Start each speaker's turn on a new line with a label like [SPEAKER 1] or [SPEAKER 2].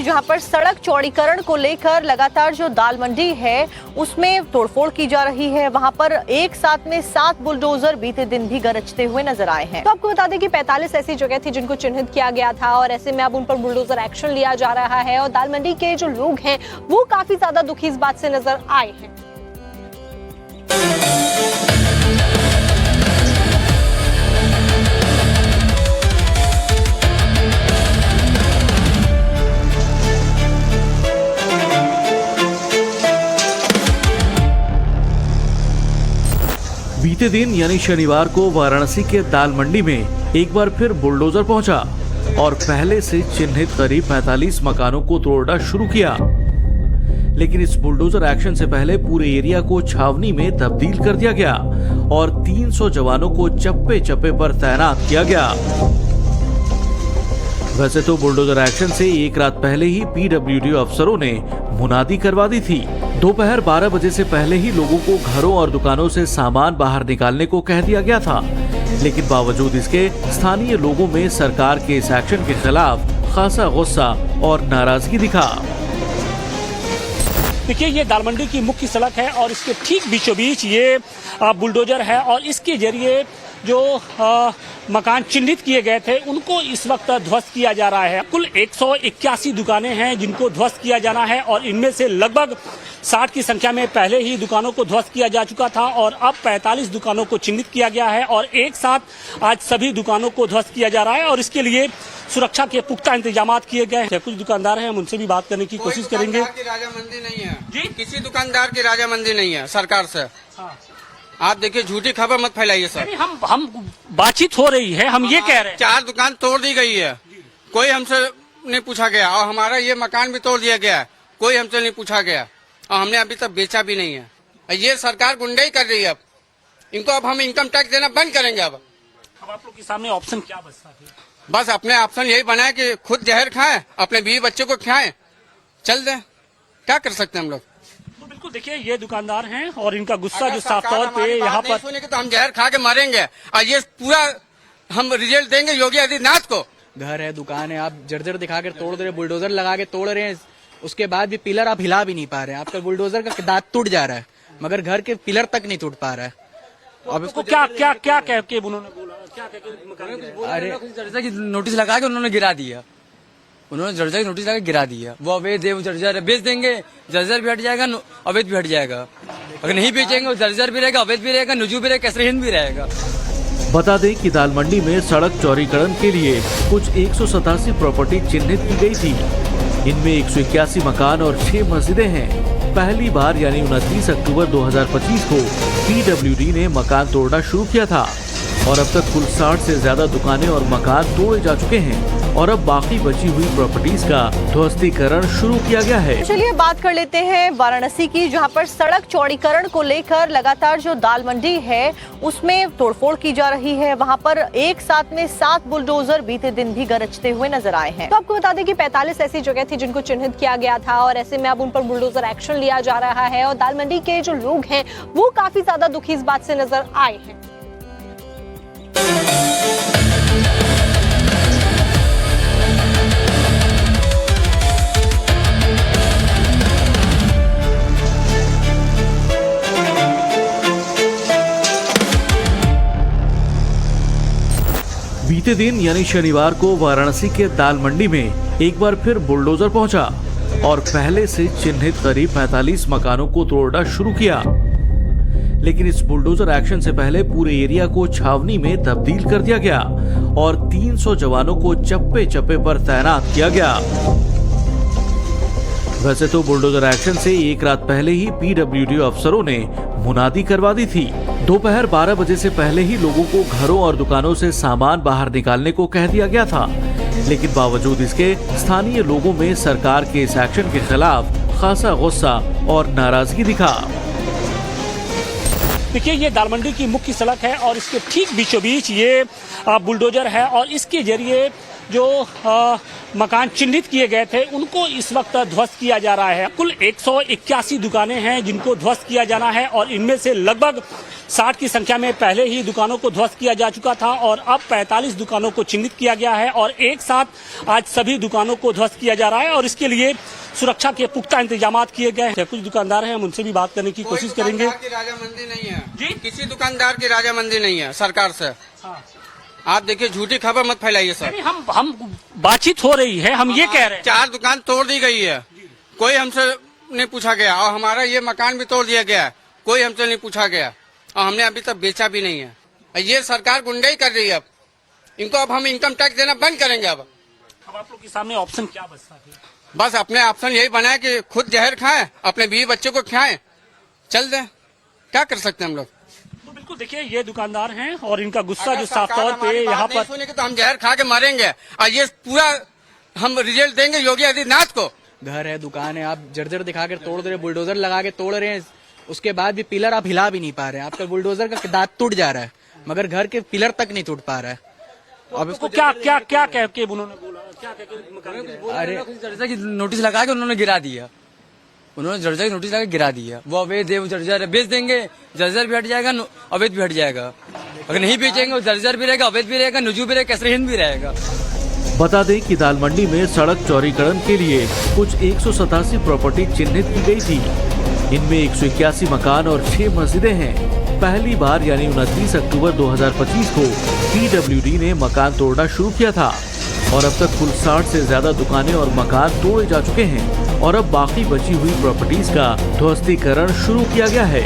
[SPEAKER 1] जहां पर सड़क चौड़ीकरण को लेकर लगातार जो दाल मंडी है उसमें तोड़फोड़ की जा रही है। वहां पर एक साथ में 7 बुलडोजर बीते दिन भी गरजते हुए नजर आए हैं। तो आपको बता दें कि 45 ऐसी जगह थी जिनको चिन्हित किया गया था और ऐसे में अब उन पर बुलडोजर एक्शन लिया जा रहा है और दाल मंडी के जो लोग हैं वो काफी ज्यादा दुखी इस बात से नजर आए हैं।
[SPEAKER 2] बीते दिन यानी शनिवार को वाराणसी के दाल मंडी में एक बार फिर बुलडोजर पहुंचा और पहले से चिन्हित करीब 45 मकानों को तोड़ना शुरू किया। लेकिन इस बुलडोजर एक्शन से पहले पूरे एरिया को छावनी में तब्दील कर दिया गया और 300 जवानों को चप्पे चप्पे पर तैनात किया गया। वैसे तो बुलडोजर एक्शन से एक रात पहले ही पीडब्ल्यूडी अफसरों ने मुनादी करवा दी थी। दोपहर 12 बजे से पहले ही लोगों को घरों और दुकानों से सामान बाहर निकालने को कह दिया गया था, लेकिन बावजूद इसके स्थानीय लोगों में सरकार के इस एक्शन के खिलाफ खासा गुस्सा और नाराजगी दिखा।
[SPEAKER 3] देखिए, ये दाल मंडी की मुख्य सड़क है और इसके ठीक बीचों बीच ये बुलडोजर है और इसके जरिए जो मकान चिन्हित किए गए थे उनको इस वक्त ध्वस्त किया जा रहा है। कुल 181 दुकानें हैं जिनको ध्वस्त किया जाना है और इनमें से लगभग 60 की संख्या में पहले ही दुकानों को ध्वस्त किया जा चुका था और अब 45 दुकानों को चिन्हित किया गया है और एक साथ आज सभी दुकानों को ध्वस्त किया जा रहा है और इसके लिए सुरक्षा के पुख्ता इंतजाम किए गए हैं। कुछ दुकानदार हैं, हम उनसे भी बात करने की कोशिश करेंगे।
[SPEAKER 4] राजामंदी नहीं है
[SPEAKER 3] जी,
[SPEAKER 4] किसी दुकानदार की राजामंदी नहीं है सरकार से। आप देखिए, झूठी खबर मत फैलाइए सर।
[SPEAKER 3] हम बातचीत हो रही है, हम ये कह रहे हैं 4
[SPEAKER 4] दुकान तोड़ दी गई है, कोई हमसे नहीं पूछा गया और हमारा ये मकान भी तोड़ दिया गया है, कोई हमसे नहीं पूछा गया और हमने अभी तक बेचा भी नहीं है। ये सरकार गुंडाई कर रही है। अब इनको अब हम इनकम टैक्स देना बंद करेंगे। अब
[SPEAKER 3] आप लोग के सामने ऑप्शन क्या बचता है?
[SPEAKER 4] बस अपने ऑप्शन यही बनाए कि खुद जहर खाएं, अपने बीवी बच्चे को खाएं, चल दें। क्या कर सकते हैं हम लोग?
[SPEAKER 3] बिल्कुल, देखिए ये दुकानदार हैं और इनका गुस्सा जो साफ तौर पे यहाँ पर
[SPEAKER 4] सुनेंगे तो हम जहर खा के मरेंगे और ये पूरा हम रिजल्ट देंगे योगी आदित्यनाथ को।
[SPEAKER 5] घर है, दुकान है, आप जर्जर दिखा कर तोड़ दे रहे, बुलडोजर लगा के तोड़ रहे हैं, उसके बाद भी पिलर आप हिला भी नहीं पा रहे हैं। आपका बुलडोजर का दांत टूट जा रहा है मगर घर के पिलर तक नहीं टूट पा रहा है।
[SPEAKER 3] अब इसको क्या क्या क्या कह के उन्होंने बोला, क्या कह के?
[SPEAKER 5] अरे जर्जर की नोटिस लगा के उन्होंने गिरा दिया, उन्होंने जर्जर की नोटिस लगा गिरा दिया। वो अवैध है, वो जर्जर बेच देंगे, जर्जर भी हट जाएगा, अवैध भी हट जाएगा। अगर नहीं बेचेंगे, जर्जर भी रहेगा, अवैध भी रहेगा, नुजू भी रहेगा, कसरहीन भी रहेगा।
[SPEAKER 2] बता दें कि दाल मंडी में सड़क चौड़ीकरण के लिए कुछ 187 प्रॉपर्टी चिन्हित की गई थी। इनमें 181 मकान और 6 मस्जिदें हैं। पहली बार यानी 29 अक्टूबर 2025 को पीडब्ल्यूडी ने मकान तोड़ना शुरू किया था और अब तक कुल 60 से ज्यादा दुकानें और मकान तोड़े जा चुके हैं और अब बाकी बची हुई प्रॉपर्टीज का ध्वस्तीकरण शुरू किया गया है।
[SPEAKER 1] चलिए बात कर लेते हैं वाराणसी की, जहां पर सड़क चौड़ीकरण को लेकर लगातार जो दाल मंडी है उसमें तोड़फोड़ की जा रही है। वहां पर एक साथ में 7 बुलडोजर बीते दिन भी गरजते हुए नजर आए हैं। तो आपको बता दें कि 45 ऐसी जगह थी जिनको चिन्हित किया गया था और ऐसे में अब उन पर बुलडोजर एक्शन लिया जा रहा है और दाल मंडी के जो लोग हैं वो काफी ज्यादा दुखी इस बात से नजर आए हैं।
[SPEAKER 2] बीते दिन यानी शनिवार को वाराणसी के दाल मंडी में एक बार फिर बुलडोजर पहुंचा और पहले से चिन्हित करीब 45 मकानों को तोड़ना शुरू किया। लेकिन इस बुलडोजर एक्शन से पहले पूरे एरिया को छावनी में तब्दील कर दिया गया और 300 जवानों को चप्पे चप्पे पर तैनात किया गया। वैसे तो बुलडोजर एक्शन से एक रात पहले ही पीडब्ल्यूडी अफसरों ने मुनादी करवा दी थी। दोपहर 12 बजे से पहले ही लोगों को घरों और दुकानों से सामान बाहर निकालने को कह दिया गया था, लेकिन बावजूद इसके स्थानीय लोगों में सरकार के इस एक्शन के खिलाफ खासा गुस्सा और नाराजगी दिखा।
[SPEAKER 3] देखिए, ये दाल मंडी की मुख्य सड़क है और इसके ठीक बीचों बीच ये बुलडोजर है और इसके जरिए जो मकान चिन्हित किए गए थे उनको इस वक्त ध्वस्त किया जा रहा है। कुल 181 दुकानें हैं जिनको ध्वस्त किया जाना है और इनमें से लगभग 60 की संख्या में पहले ही दुकानों को ध्वस्त किया जा चुका था और अब 45 दुकानों को चिन्हित किया गया है और एक साथ आज सभी दुकानों को ध्वस्त किया जा रहा है और इसके लिए सुरक्षा के पुख्ता इंतजाम किए गए हैं। कुछ दुकानदार हैं, हम उनसे भी बात करने की कोशिश करेंगे।
[SPEAKER 4] दुकानदार की राजामंदी नहीं है
[SPEAKER 3] जी?
[SPEAKER 4] किसी दुकानदार की राजामंदी नहीं है सरकार से। आप देखिए, झूठी खबर मत फैलाइए सर।
[SPEAKER 3] नहीं, हम बातचीत हो रही है, हम ये कह रहे हैं
[SPEAKER 4] 4 दुकान तोड़ दी गई है, कोई हमसे नहीं पूछा गया और हमारा ये मकान भी तोड़ दिया गया है, कोई हमसे नहीं पूछा गया और हमने अभी तक बेचा भी नहीं है। ये सरकार गुंडाई कर रही है। अब इनको अब हम इनकम टैक्स देना बंद करेंगे। अब
[SPEAKER 3] आप लोग के सामने ऑप्शन क्या बचता है?
[SPEAKER 4] बस अपने ऑप्शन यही बनाए कि खुद जहर खाएं, अपने बीवी बच्चे को खिलाएं, चल दें। क्या कर सकते हैं हम लोग?
[SPEAKER 3] तो बिल्कुल देखिए, ये दुकानदार हैं और इनका गुस्सा
[SPEAKER 4] अगर
[SPEAKER 3] जो साफ
[SPEAKER 4] सरकार
[SPEAKER 3] तौर पे
[SPEAKER 4] हमारी बात
[SPEAKER 3] यहाँ
[SPEAKER 4] नहीं
[SPEAKER 3] पर
[SPEAKER 4] सुनेगी तो हम जहर खा के मरेंगे और ये पूरा हम रिजल्ट देंगे योगी आदित्यनाथ को।
[SPEAKER 6] घर है, दुकान है, आप जर्जर दिखा कर तोड़ दे रहे, बुलडोजर लगा के तोड़ रहे हैं, उसके बाद भी पिलर आप हिला भी नहीं पा रहे हैं। आपका बुलडोजर का दांत टूट जा रहा है मगर घर के पिलर तक नहीं टूट पा रहा है।
[SPEAKER 3] अब इसको क्या क्या क्या कह के उन्होंने बोला, क्या कह के मकान गिराया?
[SPEAKER 5] अरे जर्जर की नोटिस लगा के उन्होंने गिरा दिया। उन्होंने जर्जर की नोटिस लगा के गिरा दिया। वो अवैध है, वो जर्जर है, बेच देंगे, जर्जर भी हट जाएगा, अवैध भी हट जाएगा। अगर नहीं बेचेंगे वो जर्जर भी रहेगा, अवैध भी रहेगा, नुजू भी रहेगा, कैसरहिंद भी रहेगा।
[SPEAKER 2] बता दें कि दाल मंडी में सड़क चौड़ीकरण के लिए कुछ 187 प्रॉपर्टी चिन्हित की गई थी। इनमें 181 मकान और 6 मस्जिदें हैं। पहली बार यानी 29 अक्टूबर 2025 को PWD ने मकान तोड़ना शुरू किया था और अब तक कुल 60 से ज्यादा दुकानें और मकान तोड़े जा चुके हैं और अब बाकी बची हुई प्रॉपर्टीज का ध्वस्तीकरण शुरू किया गया है।